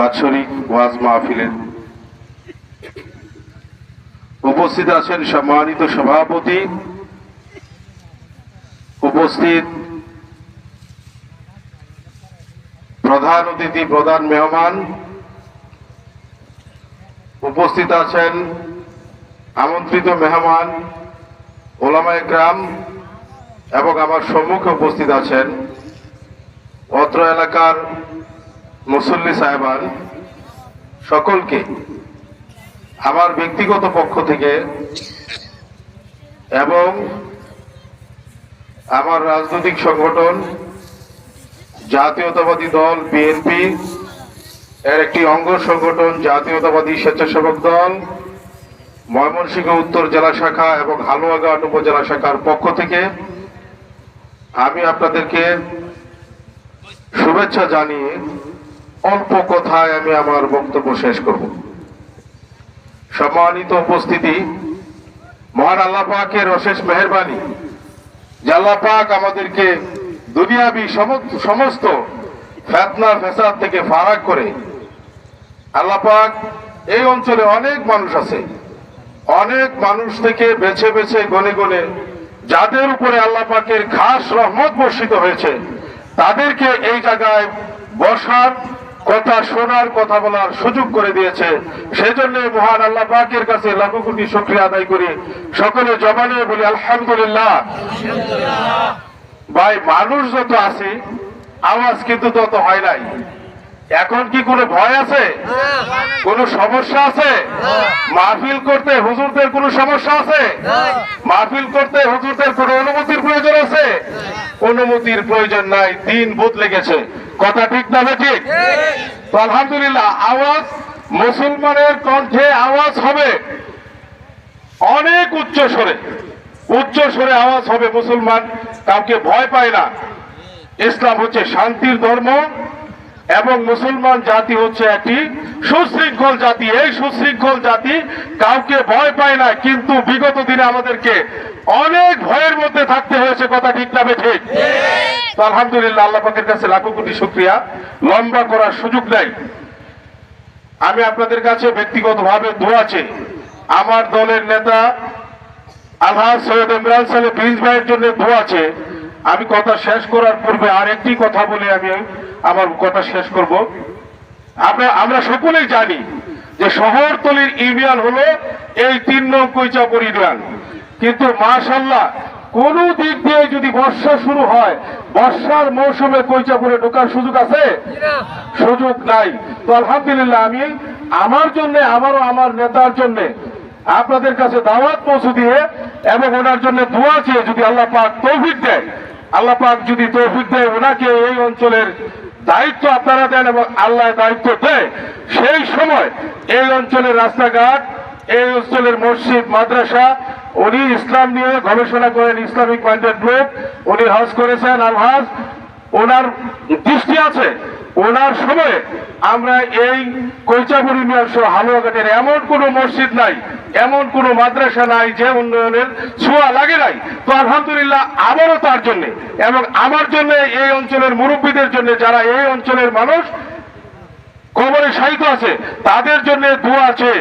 বাৎসরিক ওয়াজ মাহফিলের উপস্থিত আছেন সম্মানিত সভাপতি, উপস্থিত প্রধান অতিথি, প্রধান মেহমান, উপস্থিত আছেন আমন্ত্রিত মেহমান, ওলামায়ে কেরাম এবং আমার সম্মুখে উপস্থিত আছেন অত্র এলাকার মুসল্লি সাহেবান। সকলকে আমার ব্যক্তিগত পক্ষ থেকে এবং আমার রাজনৈতিক সংগঠন জাতীয়তাবাদী দল বিএনপি এর একটি অঙ্গ সংগঠন জাতীয়তাবাদী স্বেচ্ছাসেবক দল ময়মনসিংহ উত্তর জেলা শাখা এবং হালুয়াঘাট উপজেলা শাখার পক্ষ থেকে আমি আপনাদেরকে শুভেচ্ছা জানিয়ে অল্প কথায় আমি আমার বক্তব্য শেষ করব। সম্মানিত উপস্থিতি, মহান আল্লাহ পাকের অশেষ মেহেরবানি যে আল্লাহ পাক আমাদেরকে দুনিয়াবি সমস্ত ফিতনা ফেসাদ থেকে ফারাক করে আল্লাহ পাক এই অঞ্চলে অনেক মানুষ আছে, অনেক মানুষ থেকে বেছে বেছে গনে গনে যাদের উপরে আল্লাহ পাকের খাস রহমত বর্ষিত হয়েছে তাদেরকে এই জায়গায় বসার, কথা শোনার, কথা বলার সুযোগ করে দিয়েছে। সেজন্য মহান আল্লাহ পাকের কাছে লাখো কোটি শুকরিয়া আদায় করি। সকলে জবানে বলি আলহামদুলিল্লাহ। ভাই, মানুষ যত আছে আওয়াজ কিন্তু তত হয় নাই। এখন কি কোনো ভয় আছে? কোনো সমস্যা আছে? মাহফিল করতে হুজুরদের কোনো সমস্যা আছে? মাহফিল করতে হুজুরদের কোনো অনুমতির প্রয়োজন আছে? অনুমতির প্রয়োজন নাই, দিন বদলে গেছে। কথা ঠিক না ঠিক? তো আলহামদুলিল্লাহ, আওয়াজ মুসলমানের কণ্ঠে আওয়াজ হবে অনেক উচ্চ স্বরে আওয়াজ হবে। মুসলমান কাউকে ভয় পায় না। ইসলাম হচ্ছে শান্তির ধর্ম এবং মুসলমান জাতি হচ্ছে একটি সুশৃঙ্খল জাতি। এই সুশৃঙ্খল জাতি কাউকে ভয় পায় না, কিন্তু বিগত দিনে আমাদেরকে অনেক ভয়ের মধ্যে থাকতে হয়েছে। কথা ঠিক না ঠিক? তো আলহামদুলিল্লাহ, আল্লাহ পাকের কাছে লাখো কোটি শুকরিয়া। লম্বা করার সুযোগ নাই। আমি আপনাদের কাছে ব্যক্তিগতভাবে দোয়া চাই। আমার দলের নেতা আলহাজ সৈয়দ ইমরান সাহেব প্রিন্স ভাইয়ের জন্য দোয়া আছে। আমি কথা শেষ করার পূর্বে আরেকটি কথা বলে আমি আমার কথা শেষ করব। আমরা সকলেই জানি যে শহরতলির ইউনিয়ন হলো এই ৩ নং কৈচাপুর ইউনিয়ন, কিন্তু মাশাআল্লাহ কোন দিক দিয়ে যদি বর্ষা শুরু হয়, বর্ষার মৌসুমে কৈচাপুরে ঢোকার সুযোগ আছে? সুযোগ নাই। তো আলহামদুলিল্লাহ, আমি আমার জন্য, আমারও আমার নেতার জন্য আপনাদের কাছে দাওয়াত পৌঁছে দিয়ে এবং ওনার জন্য দোয়া চেয়ে, যদি আল্লাহ পাক তৌফিক দেয়, আল্লাহ পাক যদি তৌফিক দেয় ওনাকে এই অঞ্চলের দায়িত্ব আপনারা দেন এবং আল্লাহ দায়িত্ব দেয়, সেই সময় এই অঞ্চলের রাস্তাঘাট, এই অঞ্চলের মসজিদ মাদ্রাসা, উনি ইসলাম নিয়ে গবেষণা করেন, ইসলামিক মাইন্ডেড লোক, উনি হজ করেছেন, আলহাজ, ওনার দৃষ্টি আছে। ওনার সময়ে আমরা এই কৈচাপুর ইউনিয়ন সহ হালুয়াঘাটের এমন কোনো মসজিদ নাই, এমন কোনো মাদ্রাসা নাই যে উন্নয়নের ছোঁয়া লাগে নাই। তো আলহামদুলিল্লাহ, আবারও তার জন্য এবং আমার জন্য, এই অঞ্চলের মুরব্বীদের জন্য, যারা এই অঞ্চলের মানুষ কবরে শায়িত আছে, তাদের জন্য দোয়া আছে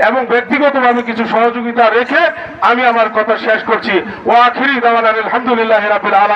এবং ব্যক্তিগতভাবে কিছু সহযোগিতা রেখে আমি আমার কথা শেষ করছি। ওয়া আখিরি দাওয়ানা আলহামদুলিল্লাহি রাব্বিল আলামিন।